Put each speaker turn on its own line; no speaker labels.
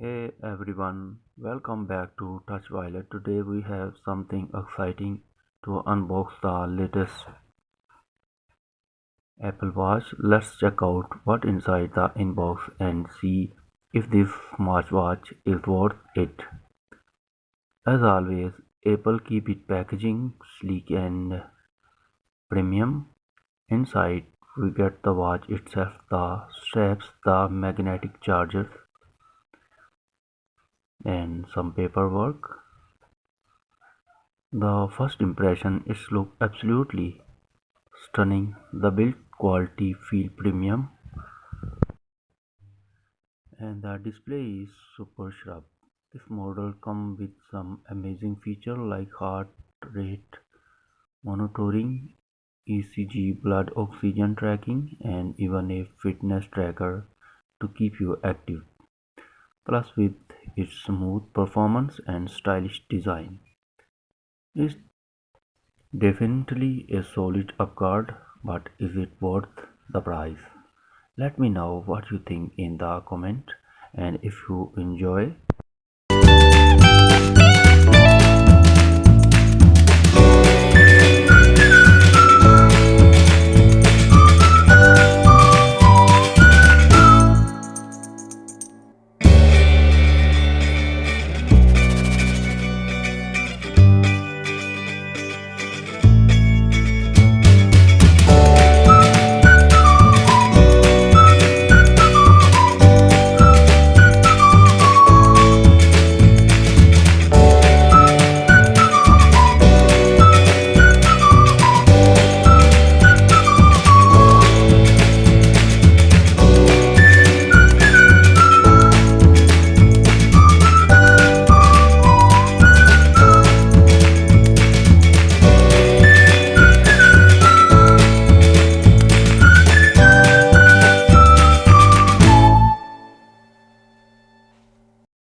Hey everyone, welcome back to Touch Violet. Today we have something exciting to unbox the latest Apple Watch. Let's check out what inside the inbox and see if this smartwatch is worth it. As always, Apple keep it packaging sleek and premium. Inside we get the watch itself, the straps, the magnetic chargers and some paperwork. The first impression is look absolutely stunning. The build quality feel premium and the display is super sharp. This model comes with some amazing features like heart rate monitoring, ECG blood oxygen tracking and even a fitness tracker to keep you active. Plus with its smooth performance and stylish design, it's definitely a solid upgrade, but is it worth the price? Let me know what you think in the comment, and if you enjoy